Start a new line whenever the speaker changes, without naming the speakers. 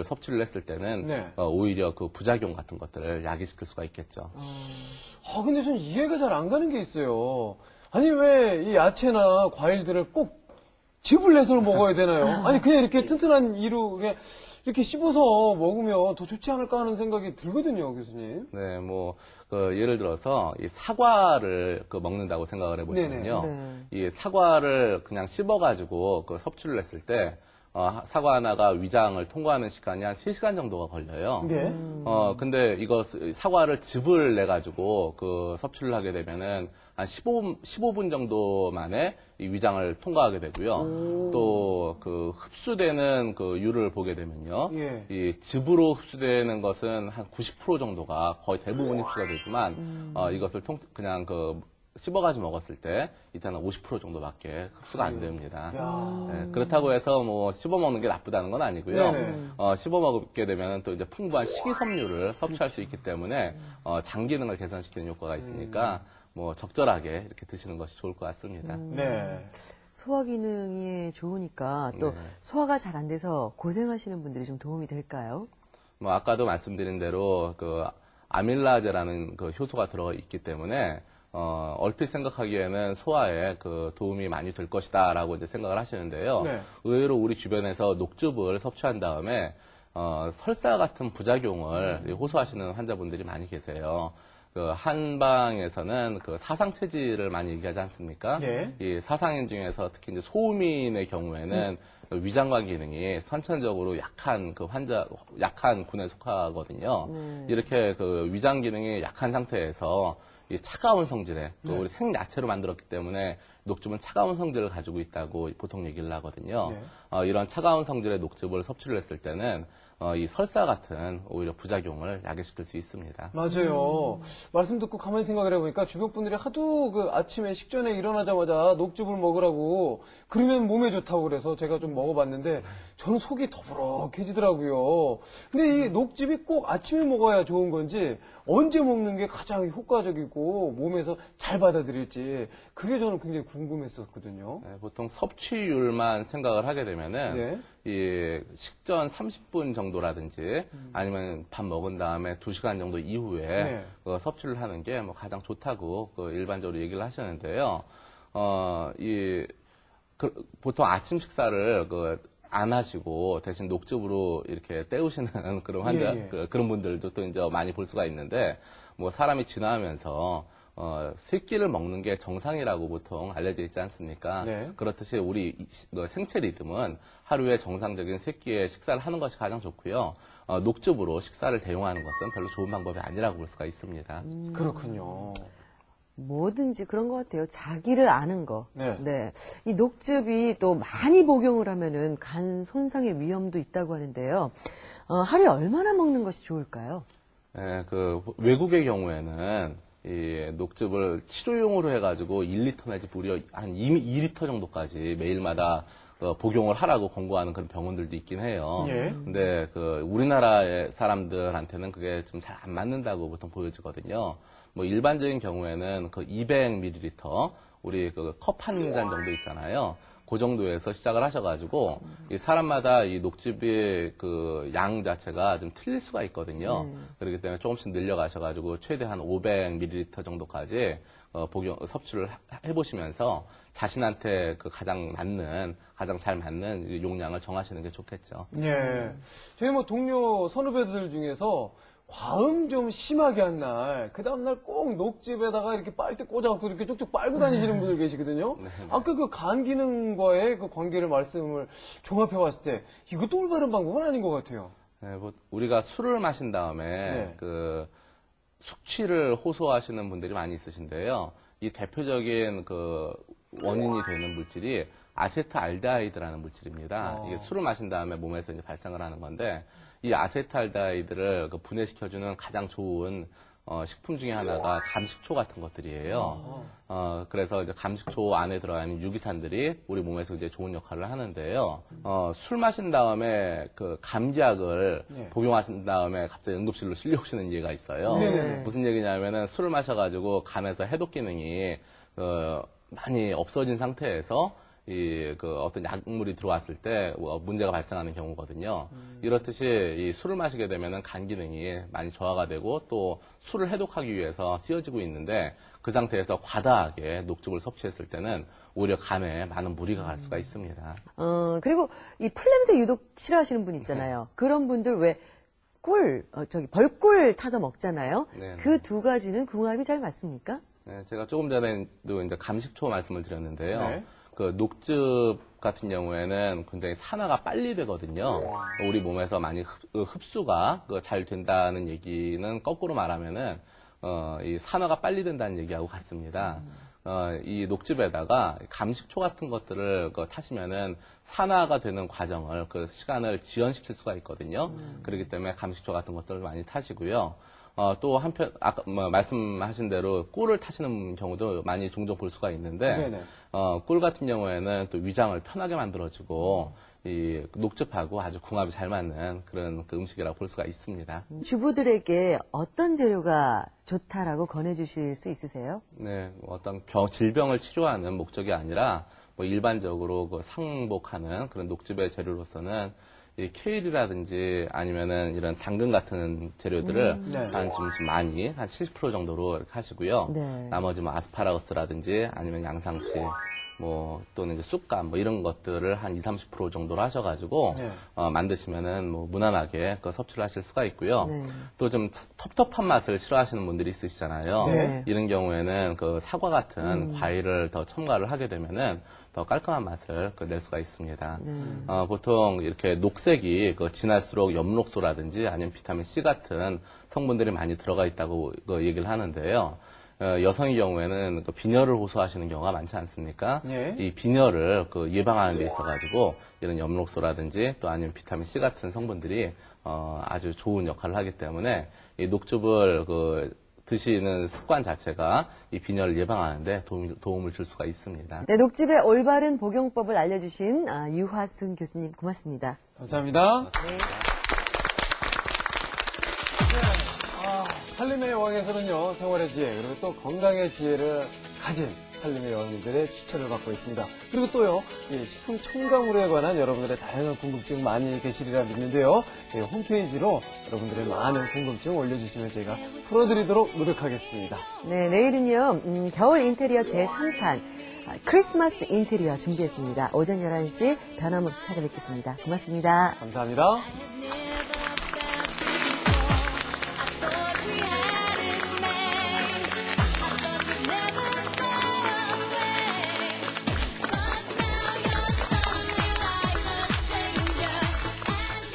섭취를 했을 때는
네.
오히려 그 부작용 같은 것들을 야기시킬 수가 있겠죠.
근데 전 이해가 잘 안 가는 게 있어요. 아니, 왜 이 야채나 과일들을 꼭 즙을 내서 먹어야 되나요? 아니, 그냥 이렇게 튼튼한 이로 이렇게 씹어서 먹으면 더 좋지 않을까 하는 생각이 들거든요, 교수님.
네, 예를 들어서 이 사과를 먹는다고 생각을 해보시면요.
네네.
이 사과를 그냥 씹어가지고 섭취를 했을 때 사과 하나가 위장을 통과하는 시간이 한 3시간 정도가 걸려요.
네.
근데 사과를 즙을 내가지고 섭취를 하게 되면은 한 15분 정도 만에 이 위장을 통과하게 되고요. 또 흡수되는 율을 보게 되면요.
예.
이 즙으로 흡수되는 것은 한 90% 정도가 거의 대부분이 흡수가 되지만, 이것을 그냥 씹어가지고 먹었을 때 이때는 50% 정도밖에 흡수가 안 됩니다. 네, 그렇다고 해서 씹어 먹는 게 나쁘다는 건 아니고요. 씹어 먹게 되면 또 이제 풍부한 식이섬유를 섭취할 수 있기 때문에 장 기능을 개선시키는 효과가 있으니까 적절하게 이렇게 드시는 것이 좋을 것 같습니다.
네.
소화 기능이 좋으니까 또
네.
소화가 잘 안 돼서 고생하시는 분들이 좀 도움이 될까요?
아까도 말씀드린 대로 아밀라제라는 효소가 들어있기 때문에 얼핏 생각하기에는 소화에 도움이 많이 될 것이다라고 이제 생각을 하시는데요.
네.
의외로 우리 주변에서 녹즙을 섭취한 다음에 설사 같은 부작용을 호소하시는 환자분들이 많이 계세요. 한방에서는 사상체질을 많이 얘기하지 않습니까?
네.
이 사상인 중에서 특히 이제 소음인의 경우에는 위장관 기능이 선천적으로 약한 약한 군에 속하거든요. 이렇게 위장 기능이 약한 상태에서 이 차가운 성질의 우리 생야채로 만들었기 때문에 녹즙은 차가운 성질을 가지고 있다고 보통 얘기를 하거든요. 이런 차가운 성질의 녹즙을 섭취를 했을 때는 이 설사 같은 오히려 부작용을 야기시킬 수 있습니다.
맞아요. 말씀 듣고 가만히 생각을 해보니까 주변 분들이 하도 아침에 식전에 일어나자마자 녹즙을 먹으라고 그러면 몸에 좋다고 그래서 제가 좀 먹어봤는데 저는 속이 더부룩해지더라고요. 근데 이 녹즙이 꼭 아침에 먹어야 좋은 건지 언제 먹는 게 가장 효과적이고 몸에서 잘 받아들일지 그게 저는 굉장히 궁금했었거든요.
네, 보통 섭취율만 생각을 하게 되면은 이 식전 30분 정도라든지 아니면 밥 먹은 다음에 2시간 정도 이후에 섭취를 하는 게 가장 좋다고 일반적으로 얘기를 하시는데요. 보통 아침 식사를 안 하시고 대신 녹즙으로 이렇게 때우시는 그런 그런 분들도 또 이제 많이 볼 수가 있는데 사람이 지나면서 세 끼를 먹는 게 정상이라고 보통 알려져 있지 않습니까? 그렇듯이 우리 생체 리듬은 하루에 정상적인 세 끼의 식사를 하는 것이 가장 좋고요. 녹즙으로 식사를 대용하는 것은 별로 좋은 방법이 아니라고 볼 수가 있습니다.
그렇군요.
뭐든지 그런 것 같아요. 자기를 아는 거. 이 녹즙이 또 많이 복용을 하면은 간 손상의 위험도 있다고 하는데요. 하루에 얼마나 먹는 것이 좋을까요?
네, 외국의 경우에는 이 녹즙을 치료용으로 해가지고 1리터 내지 무려 한 2리터 정도까지 매일마다 복용을 하라고 권고하는 그런 병원들도 있긴 해요. 근데 우리나라의 사람들한테는 그게 좀 잘 안 맞는다고 보통 보여지거든요. 일반적인 경우에는 200ml, 우리 컵 한 잔 정도 있잖아요. 그 정도에서 시작을 하셔가지고, 이 사람마다 이 녹즙의 양 자체가 좀 틀릴 수가 있거든요. 그렇기 때문에 조금씩 늘려가셔가지고, 최대한 500ml 정도까지 섭취를 해보시면서 자신한테 가장 잘 맞는 용량을 정하시는 게 좋겠죠.
저희 동료 선후배들 중에서 과음 좀 심하게 한 날, 그 다음날 꼭 녹즙에다가 이렇게 빨대 꽂아갖고 이렇게 쪽쪽 빨고 다니시는 분들 계시거든요. 아까 간 기능과의 관계를 말씀을 종합해 봤을 때, 이것도 올바른 방법은 아닌 것 같아요.
네, 우리가 술을 마신 다음에, 숙취를 호소하시는 분들이 많이 있으신데요. 이 대표적인 원인이 되는 물질이 아세트알데하이드라는 물질입니다. 이게 술을 마신 다음에 몸에서 이제 발생을 하는 건데, 이 아세트알데하이드를 분해시켜주는 가장 좋은 식품 중에 하나가 감식초 같은 것들이에요. 그래서 이제 감식초 안에 들어가는 유기산들이 우리 몸에서 이제 좋은 역할을 하는데요. 술 마신 다음에 감기약을 복용하신 다음에 갑자기 응급실로 실려오시는 예가 있어요. 무슨 얘기냐면은 술을 마셔가지고 간에서 해독 기능이 많이 없어진 상태에서 어떤 약물이 들어왔을 때 문제가 발생하는 경우거든요. 이렇듯이 이 술을 마시게 되면은 간 기능이 많이 저하가 되고 또 술을 해독하기 위해서 쓰여지고 있는데 그 상태에서 과다하게 녹즙을 섭취했을 때는 오히려 간에 많은 무리가 갈 수가 있습니다.
그리고 이 풀냄새 유독 싫어하시는 분 있잖아요. 그런 분들 왜 벌꿀 타서 먹잖아요.
네.
그 두 가지는 궁합이 잘 맞습니까?
네, 제가 조금 전에도 이제 감식초 말씀을 드렸는데요.
네.
그 녹즙 같은 경우에는 굉장히 산화가 빨리 되거든요. 우리 몸에서 많이 흡수가 잘 된다는 얘기는 거꾸로 말하면은 이 산화가 빨리 된다는 얘기하고 같습니다. 이 녹즙에다가 감식초 같은 것들을 타시면은 산화가 되는 과정을 그 시간을 지연시킬 수가 있거든요. 그렇기 때문에 감식초 같은 것들을 많이 타시고요. 또 한편 아까 말씀하신 대로 꿀을 타시는 경우도 많이 종종 볼 수가 있는데 꿀 같은 경우에는 또 위장을 편하게 만들어주고 이 녹즙하고 아주 궁합이 잘 맞는 그런 그 음식이라고 볼 수가 있습니다.
주부들에게 어떤 재료가 좋다라고 권해주실 수 있으세요?
네, 어떤 질병을 치료하는 목적이 아니라 일반적으로 상복하는 그런 녹즙의 재료로서는 이 케일이라든지 아니면은 이런 당근 같은 재료들을 좀 많이 한 70% 정도로 이렇게 하시고요.
네.
나머지 아스파라거스라든지 아니면 양상치 또는 이제 쑥갓 이런 것들을 한 20-30% 정도로 하셔가지고 만드시면은 무난하게 섭취를 하실 수가 있고요.
네.
또 좀 텁텁한 맛을 싫어하시는 분들이 있으시잖아요.
네.
이런 경우에는 사과 같은 과일을 더 첨가를 하게 되면은 더 깔끔한 맛을 낼 수가 있습니다. 보통 이렇게 녹색이 진할수록 엽록소라든지 아니면 비타민 C 같은 성분들이 많이 들어가 있다고 얘기를 하는데요. 여성의 경우에는 빈혈을 호소하시는 경우가 많지 않습니까?
예.
이 빈혈을 예방하는 데 있어가지고 이런 엽록소라든지 또 아니면 비타민 C 같은 성분들이 아주 좋은 역할을 하기 때문에 이 녹즙을 드시는 습관 자체가 이 빈혈을 예방하는데 도움을 줄 수가 있습니다.
네, 녹즙의 올바른 복용법을 알려주신 유화승 교수님 고맙습니다.
감사합니다. 살림의 여왕에서는요, 생활의 지혜, 그리고 또 건강의 지혜를 가진 살림의 여왕님들의 추천을 받고 있습니다. 그리고 또요, 이 식품 첨가물에 관한 여러분들의 다양한 궁금증 많이 계시리라 믿는데요. 홈페이지로 여러분들의 많은 궁금증 올려주시면 저희가 풀어드리도록 노력하겠습니다.
네, 내일은요, 겨울 인테리어 제3탄 크리스마스 인테리어 준비했습니다. 오전 11시 변함없이 찾아뵙겠습니다. 고맙습니다.
감사합니다.